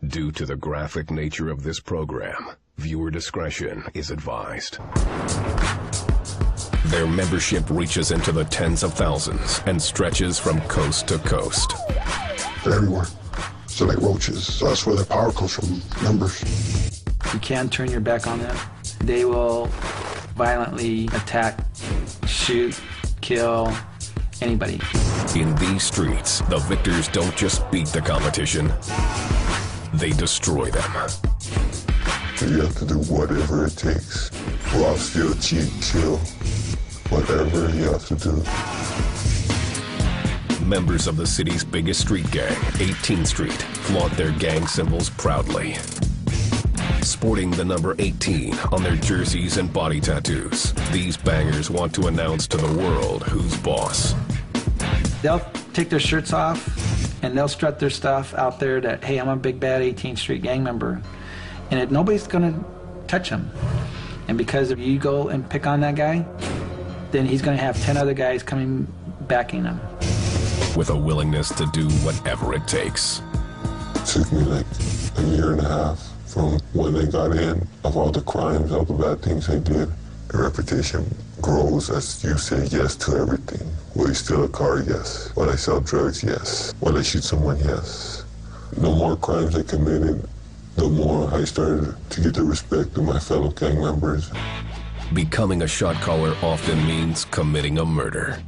Due to the graphic nature of this program, viewer discretion is advised. Their membership reaches into the tens of thousands and stretches from coast to coast. They're everywhere. So like roaches. So that's where their power comes from, numbers. You can't turn your back on them. They will violently attack, shoot, kill anybody. In these streets, the victors don't just beat the competition, they destroy them. You have to do whatever it takes. Rob, steal, cheat, kill. Whatever you have to do. Members of the city's biggest street gang, 18th Street, flaunt their gang symbols proudly. Sporting the number 18 on their jerseys and body tattoos, these bangers want to announce to the world who's boss. They'll take their shirts off and they'll strut their stuff out there that, hey, I'm a big bad 18th Street gang member. And nobody's gonna touch them. And because if you go and pick on that guy, then he's gonna have 10 other guys coming backing him. With a willingness to do whatever it takes. It took me like a year and a half from when they got in, of all the crimes, all the bad things they did. The reputation grows as you say yes to everything. Will you steal a car? Yes. Will I sell drugs? Yes. Will I shoot someone? Yes. The more crimes I committed, the more I started to get the respect of my fellow gang members. Becoming a shot caller often means committing a murder.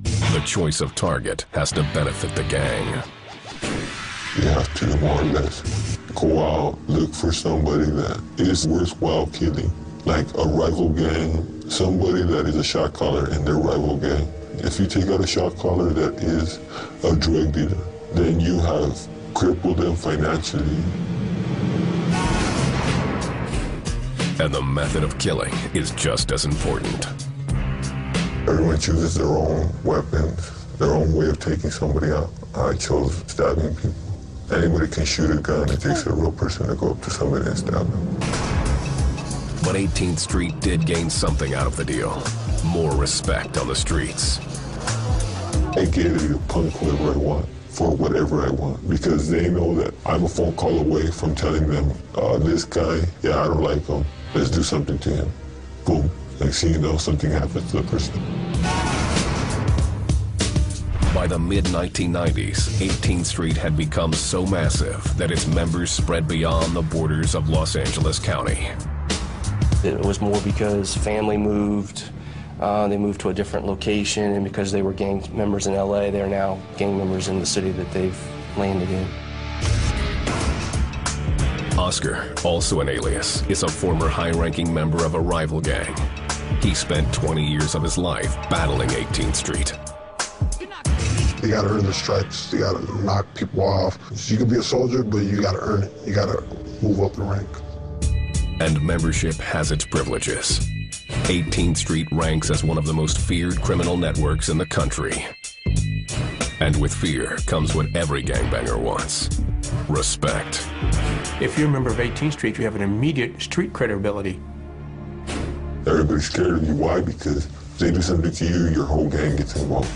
The choice of target has to benefit the gang. You have to more or less go out, look for somebody that is worthwhile killing. Like a rival gang, somebody that is a shot caller in their rival gang. If you take out a shot caller that is a drug dealer, then you have crippled them financially. And the method of killing is just as important. Everyone chooses their own weapons, their own way of taking somebody out. I chose stabbing people. Anybody can shoot a gun. It takes a real person to go up to somebody and stab them. But 18th Street did gain something out of the deal. More respect on the streets. I get it to punk whoever I want for whatever I want, because they know that I'm a phone call away from telling them, this guy, yeah, I don't like him. Let's do something to him. Boom. Next thing you know, something happens to the person. By the mid-1990s, 18th Street had become so massive that its members spread beyond the borders of Los Angeles County. It was more because family moved, they moved to a different location, and because they were gang members in LA, they're now gang members in the city that they've landed in. Oscar, also an alias, is a former high-ranking member of a rival gang. He spent 20 years of his life battling 18th Street. You gotta earn the stripes. You gotta knock people off. You can be a soldier, but you gotta earn it. You gotta move up the rank. And membership has its privileges. 18th Street ranks as one of the most feared criminal networks in the country. And with fear comes what every gangbanger wants: respect. If you're a member of 18th Street, you have an immediate street credibility. Everybody's scared of you. Why? Because if they do something to you, your whole gang gets involved.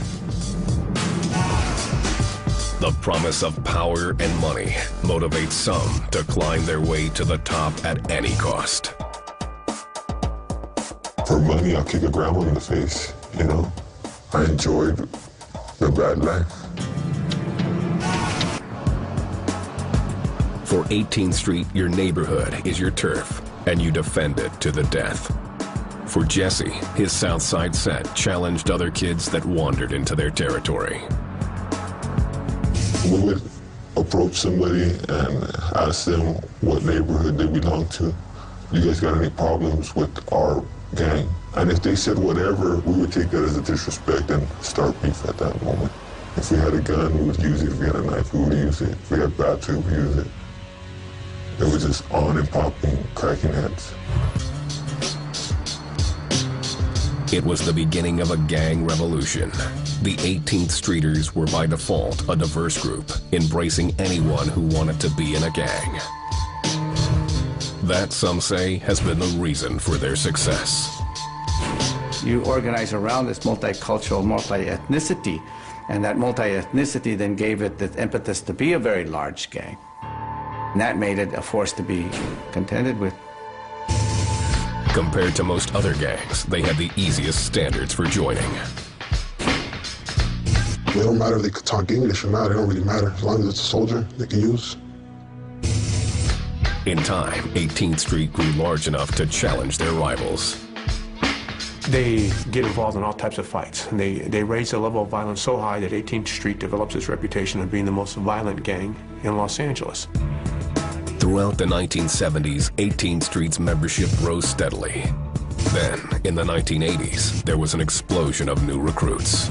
The promise of power and money motivates some to climb their way to the top at any cost. For money, I'll kick a grandma in the face, you know? I enjoyed the bad life. For 18th Street, your neighborhood is your turf, and you defend it to the death. For Jesse, his Southside set challenged other kids that wandered into their territory. We would approach somebody and ask them what neighborhood they belong to. You guys got any problems with our gang? And if they said whatever, we would take that as a disrespect and start beef at that moment. If we had a gun, we would use it. If we had a knife, we would use it. If we had bats, we would use it. It was just on and popping, cracking heads. It was the beginning of a gang revolution. The 18th Streeters were by default a diverse group, embracing anyone who wanted to be in a gang. That, some say, has been the reason for their success. You organize around this multicultural, multi-ethnicity, and that multi-ethnicity then gave it the impetus to be a very large gang. And that made it a force to be contended with. Compared to most other gangs, they had the easiest standards for joining. It don't matter if they could talk English or not, it don't really matter. As long as it's a soldier they can use. In time, 18th Street grew large enough to challenge their rivals. They get involved in all types of fights, and they raise the level of violence so high that 18th Street develops its reputation of being the most violent gang in Los Angeles. Throughout the 1970s, 18th Street's membership rose steadily. Then, in the 1980s, there was an explosion of new recruits.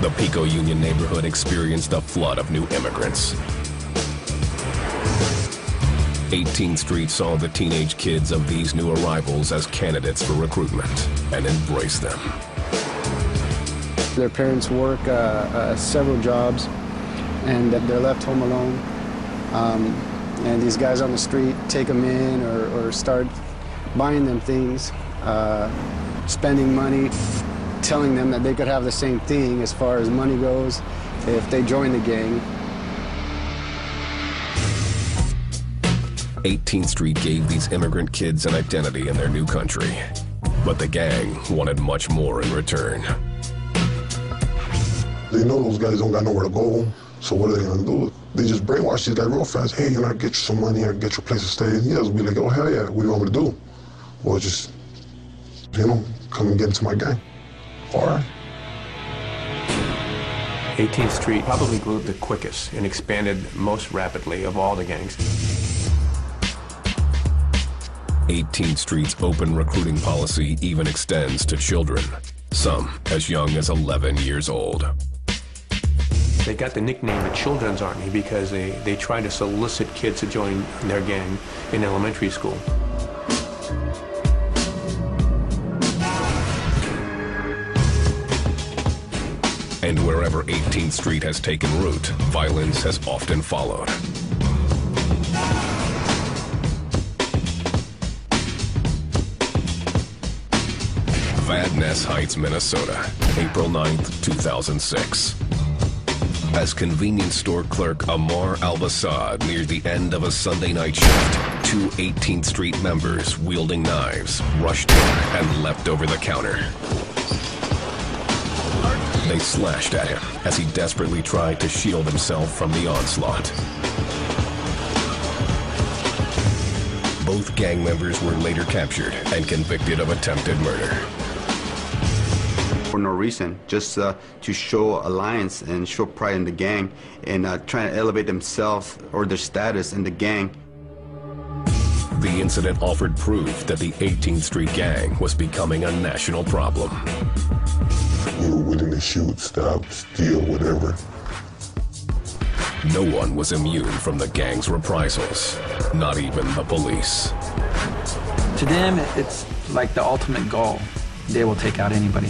The Pico Union neighborhood experienced a flood of new immigrants. 18th Street saw the teenage kids of these new arrivals as candidates for recruitment and embraced them. Their parents work several jobs, and they're left home alone. And these guys on the street take them in or start buying them things, spending money, telling them that they could have the same thing as far as money goes if they join the gang. 18th Street gave these immigrant kids an identity in their new country, but the gang wanted much more in return. They know those guys don't got nowhere to go, so what are they gonna do? They just brainwash these guys real fast. Hey, you know, I get you some money, I get you a place to stay. And he will be like, oh, hell yeah, what do you want me to do? Well, just, you know, come and get into my gang. All right. 18th Street probably grew the quickest and expanded most rapidly of all the gangs. 18th Street's open recruiting policy even extends to children, some as young as 11 years old. They got the nickname the Children's Army because they tried to solicit kids to join their gang in elementary school. And wherever 18th Street has taken root, violence has often followed. Van Ness Heights, Minnesota, April 9th, 2006. As convenience store clerk Amar Al-Basad neared the end of a Sunday night shift, two 18th Street members wielding knives rushed in and leapt over the counter. They slashed at him as he desperately tried to shield himself from the onslaught. Both gang members were later captured and convicted of attempted murder. For no reason, just to show alliance and show pride in the gang and trying to elevate themselves or their status in the gang. The incident offered proof that the 18th Street gang was becoming a national problem. We were willing to shoot, stab, steal, whatever. No one was immune from the gang's reprisals, not even the police. To them, it's like the ultimate goal. They will take out anybody.